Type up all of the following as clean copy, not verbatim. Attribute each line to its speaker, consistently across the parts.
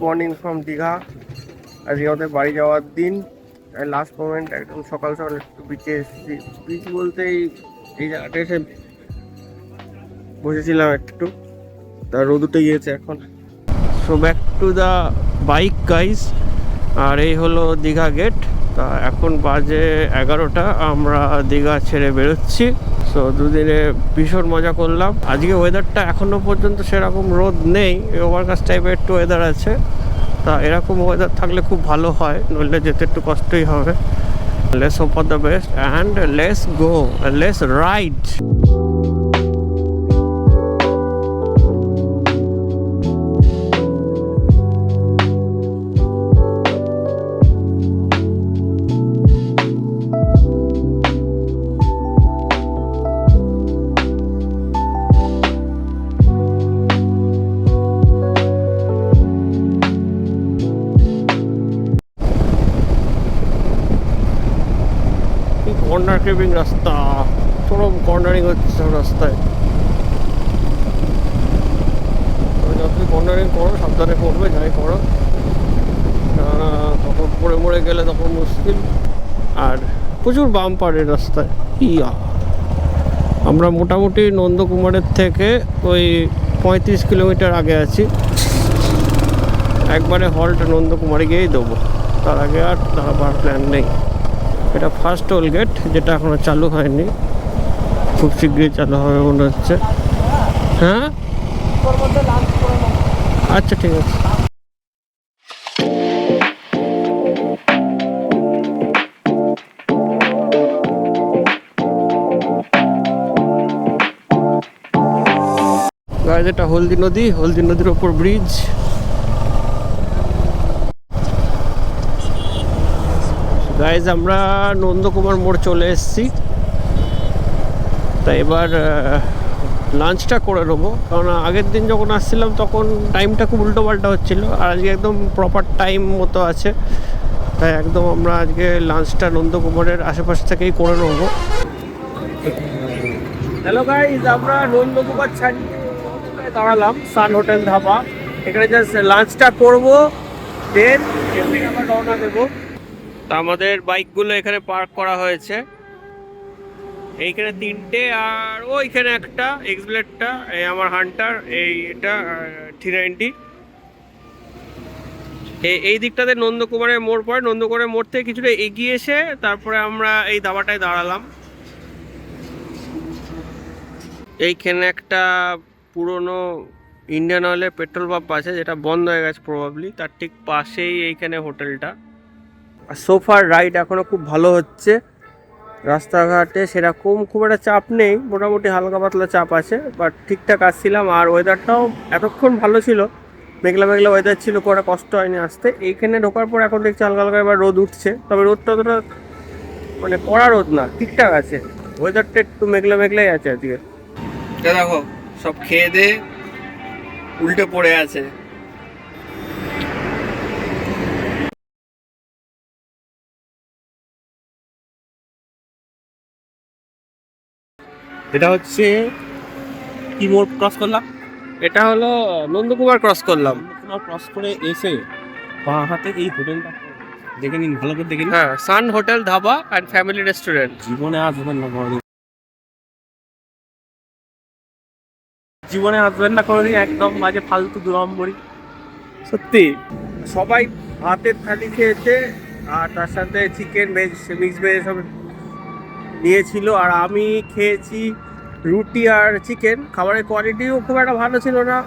Speaker 1: Morning from Digha. আজকে আমাদের বাড়ি যাওয়ার দিন, লাস্ট মোমেন্ট। একদম সকাল সকাল একটু বিচে এসেছি। বিচ বলতে এই জায়গাটা এসে বসেছিলাম একটু, তার রোদ উঠে গিয়েছে এখন। So back to the bike guys. আর এই হলো দীঘা গেট। তা এখন বাজে 11টা, আমরা দীঘা ছেড়ে বেরোচ্ছি। সো দুদিনে ভীষণ মজা করলাম। আজকে ওয়েদারটা এখনো পর্যন্ত সেরকম রোদ নেই, ওভারকাস্ট টাইপের একটু ওয়েদার আছে। তা এরকম ওয়েদার থাকলে খুব ভালো হয়, নইলে যেতে একটু কষ্টই হবে। Let's hope for the best and let's go, let's ride. Corner creeping রাস্তা, চরম কর্নারিং হচ্ছে সব রাস্তায়। যতই কর্নারিং করো সাবধানে করবে, যাই করো, তখন পড়ে মরে গেলে তখন মুশকিল। আর প্রচুর বাম্পারের রাস্তায়। ইয়া আমরা মোটামুটি নন্দকুমারের থেকে ওই 35 কিলোমিটার আগে আছি। একবারে হল্ট নন্দকুমারে গিয়েই দেবো, তার আগে আর দাঁড়াবার প্ল্যান নেই। এটা ফার্স্ট টোল গেট, যেটা এখনো চালু হয়নি, খুব শীঘ্রই চালু হবে মনে হচ্ছে। হ্যাঁ আচ্ছা ঠিক আছে। গাইজ এটা হলদি নদী, হলদি নদীর ওপর ব্রিজ। গাইজ আমরা নন্দকুমার মোড় চলে এসেছি। তাই এবার লাঞ্চটা করে নেবো, কারণ আগের দিন যখন আসছিলাম তখন টাইমটা খুব উল্টো পাল্টা হচ্ছিলো, আর আজকে একদম প্রপার টাইম মতো আছে। তাই একদম আমরা আজকে লাঞ্চটা নন্দকুমারের আশেপাশে থেকেই করে নেবো। হ্যালো গাইজ, আমরা নন্দকুমার ছাড়িয়ে দাঁড়ালাম সান হোটেল ধাবা। এখানে জাস্ট লাঞ্চটা করবো, দেন আবার রওনা দেবো। তা আমাদের বাইকগুলো এখানে পার্ক করা হয়েছে, এইখানে 3টে, আর ওইখানে একটা এক্সব্লেডটা, এই আমার হান্টার, এটা 390। এই দিকটাতে নন্দকুমারের মোড় পড়ে, নন্দকুমারের মোড় থেকে কিছুটা এগিয়ে এসে তারপরে আমরা এই দাবাটায় দাঁড়ালাম। এইখানে একটা পুরনো ইন্ডিয়ান অয়েলের পেট্রোল পাম্প আছে, যেটা বন্ধ হয়ে গেছে প্রবাবলি, তার ঠিক পাশেই এইখানে হোটেলটা। আর সোফার রাইড এখনও খুব ভালো হচ্ছে। রাস্তাঘাটে সেরকম খুব একটা চাপ নেই, মোটামুটি হালকা পাতলা চাপ আছে, বাট ঠিকঠাক আসছিলাম। আর ওয়েদারটাও এতক্ষণ ভালো ছিল, মেঘলা মেঘলা ওয়েদার ছিল, কোনো কষ্ট হয়নি আসতে। এইখানে ঢোকার পর এখন দেখছি হালকা হালকা এবার রোদ উঠছে, তবে রোদটা অতটা মানে কড়া রোদ না, ঠিকঠাক আছে। ওয়েদারটা একটু মেঘলা মেঘলাই আছে আজকে। দেখো সব খেয়ে দে উল্টে পড়ে আছে। এটা হচ্ছে কি মোড় ক্রস করলাম? এটা হলো নন্দকুমার ক্রস করলাম।
Speaker 2: ক্রস করে এসে বাঁ হাতে এই হোটেলটা দেখে নিন, ভালো করে দেখে নিন।
Speaker 1: হ্যাঁ, sun hotel dhaba and family restaurant.
Speaker 2: জীবনে আসবেন না কোনোদিন, জীবনে আসবেন না কোনোদিন, একদম মাঝে ফালতু 2 নম্বরই
Speaker 1: সত্যি। সবাই ভাতের থালি খেয়েছে, আর তার সাথে চিকেন ভেজ মিক্স ভেজ সব নিয়েছিল, আর আমি খেয়েছি রুটি আর চিকেন। খাবারের কোয়ালিটিও খুব একটা ভালো ছিল না,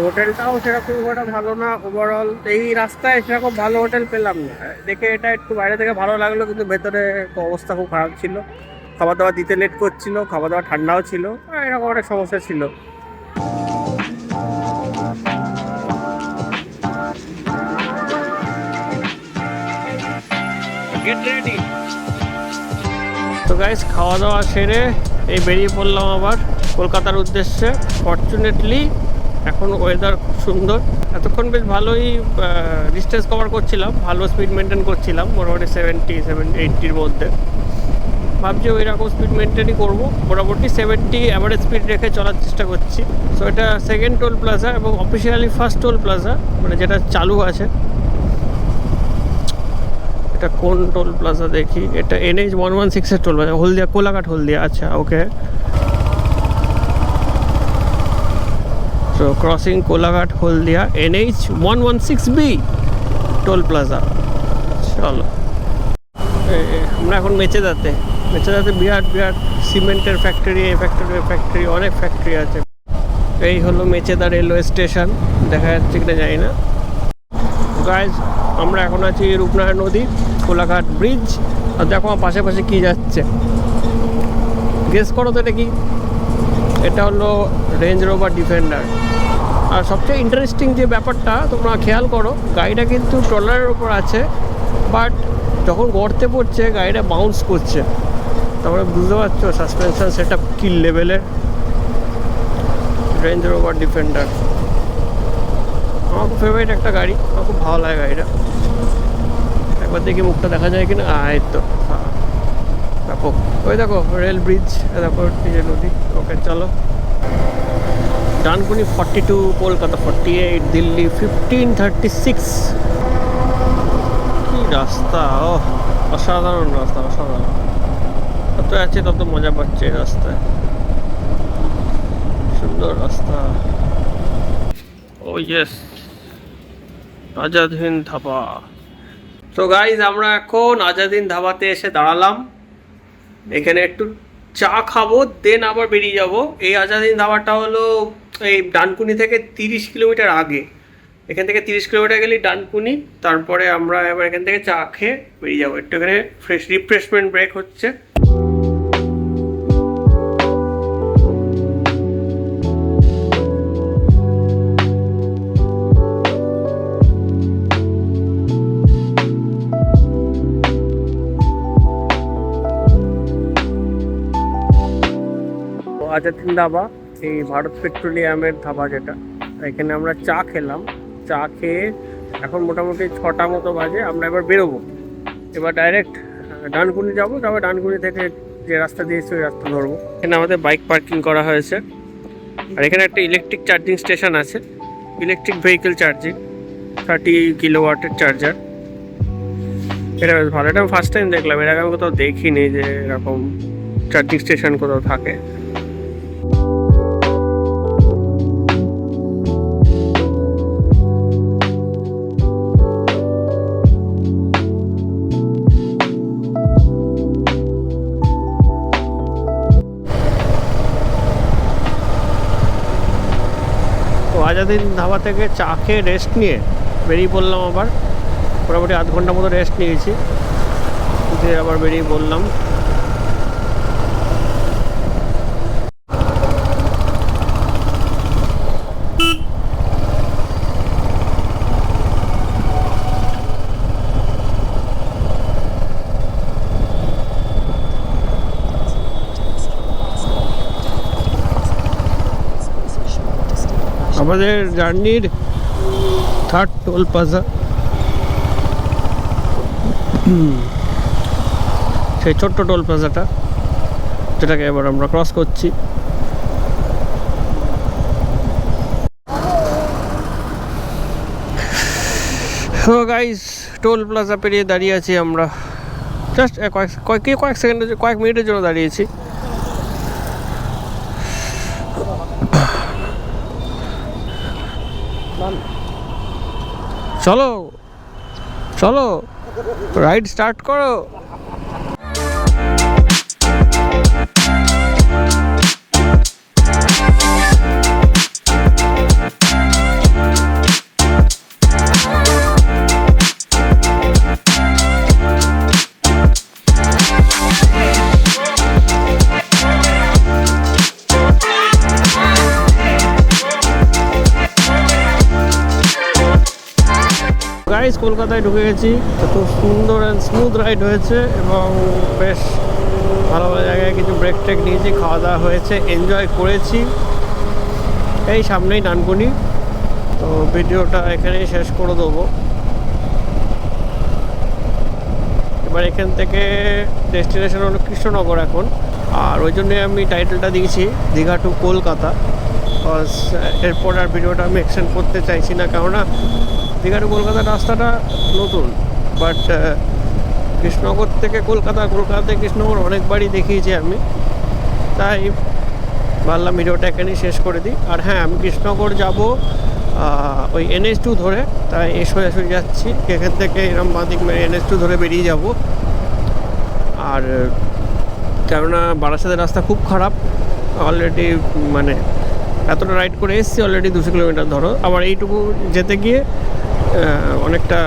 Speaker 1: হোটেলটাও সেরকম খুব একটা ভালো না। ওভারঅল এই রাস্তায় সেরকম ভালো হোটেল পেলাম না। দেখে এটা একটু বাইরে থেকে ভালো লাগলো, কিন্তু ভেতরে অবস্থা খুব খারাপ ছিল। খাবার দাবার দিতে লেট করছিল, খাবার দাবার ঠান্ডাও ছিল, এরকম অনেক সমস্যা ছিল। Get ready. তো গাইস খাওয়া দাওয়া সেরে এই বেরিয়ে পড়লাম আবার কলকাতার উদ্দেশ্যে। ফরচুনেটলি এখন ওয়েদার খুব সুন্দর। এতক্ষণ বেশ ভালোই ডিস্টেন্স কভার করছিলাম, ভালো স্পিড মেনটেন করছিলাম, মোটামুটি 70-80-80-র মধ্যে। ভাবছি ওই রকম স্পিড মেনটেনই করবো, মোটামুটি 70 অ্যাভারেজ স্পিড রেখে চলার চেষ্টা করছি। সো এটা সেকেন্ড টোল প্লাজা এবং অফিসিয়ালি ফার্স্ট টোল প্লাজা, মানে যেটা চালু আছে। এটা কোন টোল প্লাজা দেখি, এটা NH 116 এর টোল প্লাজা, হলদিয়া, কোলাঘাট হলদিয়া। আচ্ছা, ওকে। সো ক্রসিং কোলাঘাট হলদিয়া NH 116B টোল প্লাজা। চলো, আমরা এখন মেচেদাতে বিরাট বিরাট সিমেন্টের ফ্যাক্টরি, এই ফ্যাক্টরি, ওই ফ্যাক্টরি, অনেক ফ্যাক্টরি আছে। এই হলো মেচেদা রেলওয়ে স্টেশন, দেখা যাচ্ছে কিনা জানি না। গাইজ, আমরা এখন আছি রূপনারায়ণ নদী, কোলাঘাট ব্রিজ। আর দেখো আমার পাশে পাশে কী যাচ্ছে, গেস করো তো এটা কি? এটা হলো রেঞ্জ রোভার ডিফেন্ডার। আর সবচেয়ে ইন্টারেস্টিং যে ব্যাপারটা, তোমরা খেয়াল করো, গাড়িটা কিন্তু ট্রলারের উপর আছে, বাট যখন গর্তে পড়ছে গাড়িটা বাউন্স করছে। তারপরে বুঝতে পারছো সাসপেনশন সেট আপ কী লেভেলের। রেঞ্জ রোভার ডিফেন্ডার আমার খুব ফেভারিট একটা গাড়ি, আমার খুব ভালো লাগে গাড়িটা। একবার দেখি মুখটা দেখা যায় কিনা। এই তো, দেখো, ওই দেখো রেল ব্রিজ, দেখো নিজের নদী। ওকে, চলো। ডানকুনি 42, কলকাতা 48, দিল্লি 1536। কি রাস্তা! ও অসাধারণ রাস্তা, অসাধারণ। যত আছে তত মজা পাচ্ছে এই রাস্তায়, সুন্দর রাস্তা। ও ইয়েস, আজাদ হিন্দ ধাবা। তো গাইজ, আমরা এখন আজাদ হিন্দ ধাবাতে এসে দাঁড়ালাম। এখানে একটু চা খাবো, দেন আবার বেরিয়ে যাব। এই আজাদ হিন্দ ধাবাটা হলো এই ডানকুনি থেকে 30 কিলোমিটার আগে। এখান থেকে 30 কিলোমিটার গেলেই ডানকুনি। তারপরে আমরা এবার এখান থেকে চা খেয়ে বেরিয়ে যাবো। একটু এখানে ফ্রেশ রিফ্রেশমেন্ট ব্রেক হচ্ছে। আজাদ হিন্দ ধাবা, এই ভারত পেট্রোলিয়ামের ধাবা যেটা, এখানে আমরা চা খেলাম। চা খেয়ে এখন মোটামুটি 6টা মতো বাজে। আমরা এবার বেরোবো, এবার ডাইরেক্ট ডানকুনি যাবো। তারপর ডানকুনি থেকে যে রাস্তা দিয়েছি ওই রাস্তা ধরবো। এখানে আমাদের বাইক পার্কিং করা হয়েছে। আর এখানে একটা ইলেকট্রিক চার্জিং স্টেশন আছে, ইলেকট্রিক ভেহিকেল চার্জিং, 30 কিলোওয়াটের চার্জার। এটা বেশ ভালো, এটা আমি ফার্স্ট টাইম দেখলাম। এর আগে আমি কোথাও দেখিনি যে এরকম চার্জিং স্টেশন কোথাও থাকে। আজাদ হিন্দ ধাবা থেকে চা খেয়ে রেস্ট নিয়ে বেরিয়ে পড়লাম। আবার মোটামুটি আধ ঘন্টা মতো রেস্ট নিয়েছি, দিয়ে আবার বেরিয়ে পড়লাম। আমাদের জার্নির থার্ড টোল প্লাজা, সেই ছোট্ট টোল প্লাজাটা, যেটাকে এবার আমরা ক্রস করছি। তো গাইস, টোল প্লাজা পেরিয়ে দাঁড়িয়ে আছি আমরা। জাস্ট কয়েক সেকেন্ডের, কয়েক মিনিটের জন্য দাঁড়িয়েছি। চলো চলো, রাইড স্টার্ট করো। গাইস, কলকাতায় ঢুকে গেছি। খুব সুন্দর অ্যান্ড স্মুথ রাইড হয়েছে এবং বেশ ভালো ভালো জায়গায় কিছু ব্রেক ট্রেক নিয়েছি, খাওয়া দাওয়া হয়েছে, এনজয় করেছি। এই সামনেই ডানকুনি। তো ভিডিওটা এখানেই শেষ করে দেবো। এবার এবার এখান থেকে ডেস্টিনেশন হলো কৃষ্ণনগর এখন, আর ওই জন্যে আমি টাইটেলটা দিয়েছি দীঘা টু কলকাতা। বিকজ এরপর আর ভিডিওটা আমি এক্সটেন্ড করতে চাইছি না, কেননা দীঘা টু কলকাতার রাস্তাটা নতুন, বাট কৃষ্ণনগর থেকে কলকাতা, কলকাতা থেকে কৃষ্ণনগর অনেকবারই দেখিয়েছি আমি, তাই ভাবলাম ভিডিওটা এখানেই শেষ করে দিই। আর হ্যাঁ, আমি কৃষ্ণনগর যাব ওই NH2 ধরে, তাই এই সোজাসুজি যাচ্ছি, এখান থেকে এরম বাঁদিক মেরে NH2 ধরে বেরিয়ে যাব। আর কেননা বারাসাতের রাস্তা খুব খারাপ, অলরেডি মানে এতটা রাইড করে এসেছি, অলরেডি 200 কিলোমিটার ধরো, আবার এইটুকু যেতে গিয়ে অনেকটা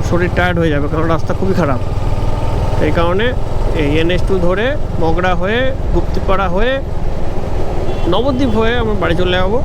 Speaker 1: শরীর টায়ার্ড হয়ে যাবে, কারণ রাস্তা খুবই খারাপ। এই কারণে এই NH2 ধরে মগরা হয়ে, গুপ্তিপাড়া হয়ে, নবদ্বীপ হয়ে আমার বাড়ি চলে যাবো।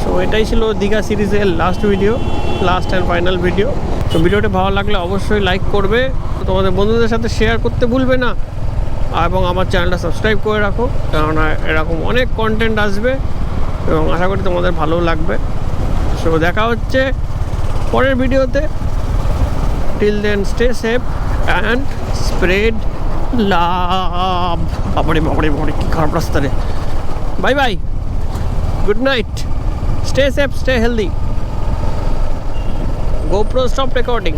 Speaker 1: সো এটাই ছিল দীঘা সিরিজের last video, last and final video. তো ভিডিওটা ভালো লাগলে অবশ্যই লাইক করবে, তোমাদের বন্ধুদের সাথে শেয়ার করতে ভুলবে না, এবং আমার চ্যানেলটা সাবস্ক্রাইব করে রাখো, কেননা এরকম অনেক কন্টেন্ট আসবে এবং আশা করি তোমাদের ভালোও লাগবে। সো দেখা হচ্ছে পরের ভিডিওতে। Till then stay safe and spread love. বাবারে বাবারে বাবারে, কী খারাপ রাস্তা রে। Bye bye, good night, stay safe, stay healthy. GoPro stop recording.